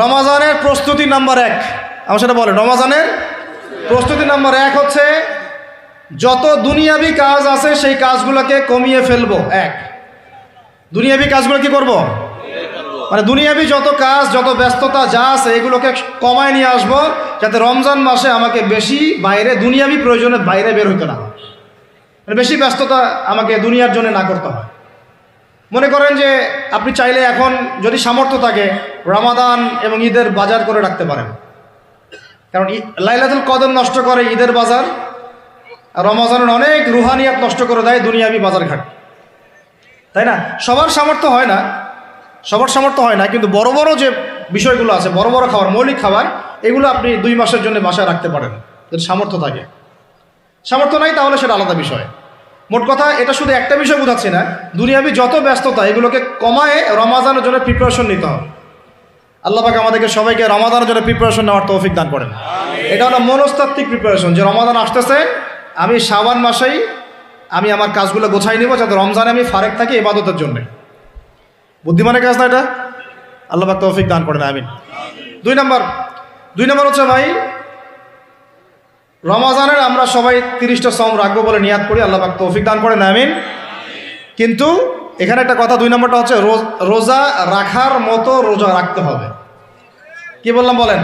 রমাজানের প্রস্তুতি নাম্বার 1, আমার সেটা বলেন। রমাজানের প্রস্তুতি নাম্বার 1 হচ্ছে যত দুনিয়াবি কাজ আছে সেই কাজগুলোকে কমিয়ে ফেলবো। দুনিয়াবি কাজগুলো কি করব? মানে দুনিয়াবি যত কাজ, যত ব্যস্ততা যা আছে এগুলোকে কমায় নিয়ে আসবো, যাতে রমজান মাসে আমাকে বেশি বাইরে দুনিয়াবি প্রয়োজনের বাইরে বের হইতে না হয়, মানে বেশি ব্যস্ততা আমাকে দুনিয়ার জন্য না করতে হয়। মনে করেন যে আপনি চাইলে এখন যদি সামর্থ্য থাকে রমাদান এবং ঈদের বাজার করে রাখতে পারেন, কারণ লাইলাতুল কদর নষ্ট করে ঈদের বাজার, আর রমজানের অনেক রুহানিয়াত নষ্ট করে দেয় দুনিয়াবি বাজার ঘাট, তাই না? সবার সামর্থ্য হয় না, কিন্তু বড় বড় যে বিষয়গুলো আছে, বড় বড় খাবার, মৌলিক খাবার, এগুলো আপনি 2 মাসের জন্য বাসায় রাখতে পারেন যদি সামর্থ্য থাকে। সামর্থ্য নাই তাহলে সেটা আলাদা বিষয়। মোট কথা এটা শুধু একটা বিষয় বোঝাচ্ছি না, দুনিয়াবি যত ব্যস্ততা এগুলোকে কমায় রমাদানের জন্য প্রিপারেশন নিতে হবে। আল্লাহ পাক আমাদেরকে সবাইকে রমাদানের জন্য প্রিপারেশন নেওয়ার তৌফিক দান করেন। এটা হলো মনস্তাত্ত্বিক প্রিপারেশন, যে রমাদান আসতেছে, আমি শাবান মাসেই আমি আমার কাজগুলো গোছাই নিব যাতে রমজানে আমি ফারেক থাকি ইবাদতের জন্য। বুদ্ধিমানের কাজ না এটা? আল্লাহ পাক তৌফিক দান করেন, আমিন। 2 নম্বর হচ্ছে ভাই, রমাজানের আমরা সবাই 30টা সম রাখবো বলে নিয়াত করি, আল্লাহ পাক তৌফিক দান করেন, আমিন। কিন্তু এখানে একটা কথা, 2 নম্বরটা হচ্ছে রোজা রাখার মতো রোজা রাখতে হবে। কি বললাম বলেন?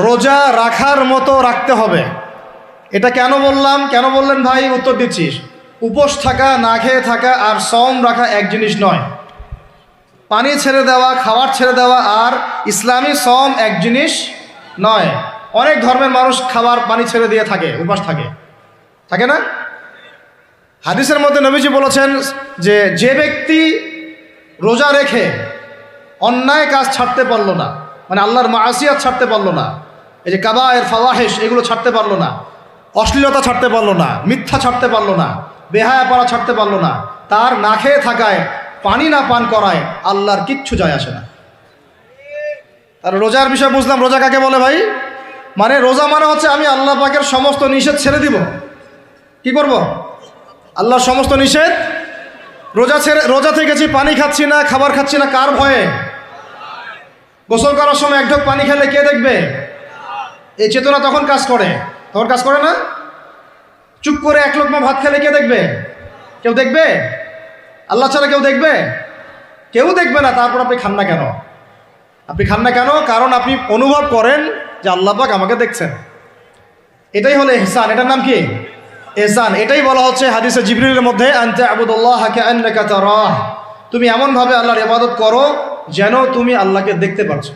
রোজা রাখার মতো রাখতে হবে। এটা কেন বললাম, কেন বললেন ভাই? উত্তর দিচ্ছিস। উপোস থাকা, না খেয়ে থাকা আর সম রাখা এক জিনিস নয়। পানি ছেড়ে দেওয়া, খাবার ছেড়ে দেওয়া আর ইসলামী সম এক জিনিস নয়। অনেক ধর্মের মানুষ খাবার পানি ছেড়ে দিয়ে থাকে, উপাস থাকে না? হাদিসের মধ্যে নবীজি বলেছেন যে ব্যক্তি রোজা রেখে অন্যায় কাজ ছাড়তে পারলো না, মানে আল্লাহর মাসিয়াত ছাড়তে পারলো না, এই যে কাবায়ের ফাওয়াহিশ এগুলো ছাড়তে পারলো না, অশ্লীলতা ছাড়তে পারলো না, মিথ্যা ছাড়তে পারলো না, বেহায়াপনা ছাড়তে পারলো না, তার না খেয়ে থাকায়, পানি না পান করায় আল্লাহর কিচ্ছু যায় আসে না। আর রোজার বিষয় বুঝলাম। রোজা কাকে বলে ভাই? মানে রোজা মানে হচ্ছে আমি আল্লাহ পাকের সমস্ত নিষেধ ছেড়ে দিব। কি করব? আল্লাহর সমস্ত নিষেধ। রোজা থেকেছি, পানি খাচ্ছি না, খাবার খাচ্ছি না, কার ভয়ে? গোসল করার সময় 1 ঢোক পানি খেলে কে দেখবে? এই চেতনা তখন কাজ করে না? চুপ করে 1 লোকমা ভাত খেলে কে দেখবে? কেউ দেখবে? আল্লাহ ছাড়া কেউ দেখবে? কেউ দেখবে না। তারপর আপনি খান না কেন? কারণ আপনি অনুভব করেন যে আল্লাহ পাক আমাকে দেখছেন। এটাই হলো ইহসান। এটার নাম কি? ইহসান। এটাই বলা হচ্ছে হাদিসে জিবরিলের মধ্যে, আনতা আবুদুল্লাহ কাআন্নাকা তারাহ, তুমি এমনভাবে আল্লাহর ইবাদত করো যেন তুমি আল্লাহকে দেখতে পাচ্ছ।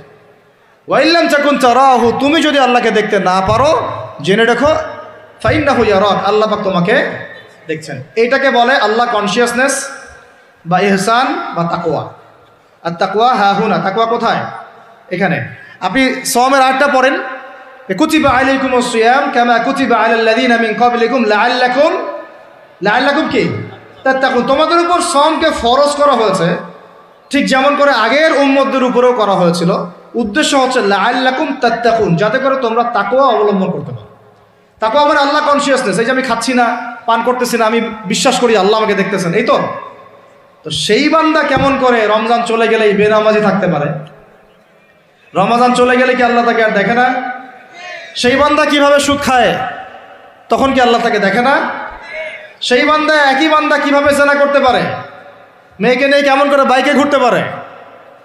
ওয়া ইল্লাম তাকুন তারাহু, তুমি যদি আল্লাহকে দেখতে না পারো জেনে রাখো ফাইন্নাহু ইয়ারাক, আল্লাহ পাক তোমাকে দেখছেন। এইটাকে বলে আল্লাহ কনসিয়াসনেস বা ইহসান বা তাকওয়া। আর তাকওয়া হাহুনা, তাকওয়া কোথায়? এখানে। আপনি সওমের আয়াতটা পড়েন, কুতিবা আলাইকুমুস সিয়াম কামা কুতিবা আলাল লাযিনা মিন ক্বাবলিকুম লাআল্লাকুম কি তাত্তাকুন, তোমাদের উপর সওমকে ফরজ করা হয়েছে ঠিক যেমন করে আগের উম্মতদের উপরেও করা হয়েছিল। উদ্দেশ্য হচ্ছে লাআল্লাকুম তাত্তাকুন, যাতে করে তোমরা তাকওয়া অবলম্বন করতে পারো। তাকওয়া মানে আল্লাহ কনসিয়াসনেস, এই যে আমি খাচ্ছি না, পান করতেছি না, আমি বিশ্বাস করি আল্লাহ আমাকে দেখতেছেন, এই তো। সেই বান্দা কেমন করে রমজান চলে গেলেই বেনামাজি থাকতে পারে? রমজান চলে গেলে কি আল্লাহ তাকে আর দেখে না? সেই বান্দা কিভাবে সুদ খায়, তখন কি আল্লাহ তাকে দেখে না? সেই বান্দা, একই বান্দা কিভাবে জেনা করতে পারে? মেয়েকে নিয়ে কেমন করে বাইকে ঘুরতে পারে?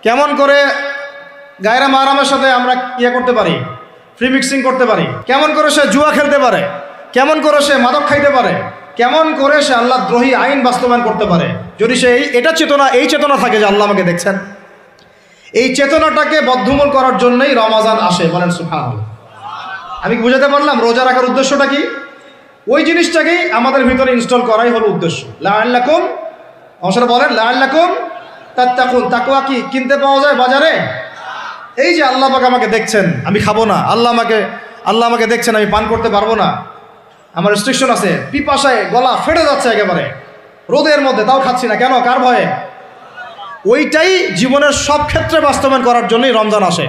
কেমন করে গায়রা মাহরামের সাথে আমরা করতে পারি, ফ্রি মিক্সিং করতে পারি? কেমন করে সে জুয়া খেলতে পারে? কেমন করে সে মাদক খাইতে পারে? কেমন করে সে আল্লাহ দ্রোহী আইন বাস্তবায়ন করতে পারে? যদি সে এই চেতনা থাকে যে আল্লাহ আমাকে দেখছেন, এই চেতনাটাকে বদ্ধমূল করার জন্যই রমাজান আসে। বলেন সুবহানাল্লাহ। আমি বুঝাতে পারলাম রোজা রাখার উদ্দেশ্যটা কি? ওই জিনিসটাকেই আমাদের ভিতরে ইনস্টল করাই হলো উদ্দেশ্য। লাআল্লাকুম, অংশটা বলেন, লাআল্লাকুম তাত্তাকুন। তাকওয়া কি কিনতে পাওয়া যায় বাজারে? এই যে আল্লাহ পাক আমাকে দেখছেন, আমি খাবো না, আল্লাহ আমাকে দেখছেন, আমি পান করতে পারবো না, আমার রেস্ট্রিকশন আছে, পিপাসায় গলা ফেটে যাচ্ছে একেবারে রোদের মধ্যে, তাও খাচ্ছি না কেন? কার ভয়ে? ওইটাই জীবনের সব ক্ষেত্রে বাস্তবায়ন করার জন্যই রমজান আসে।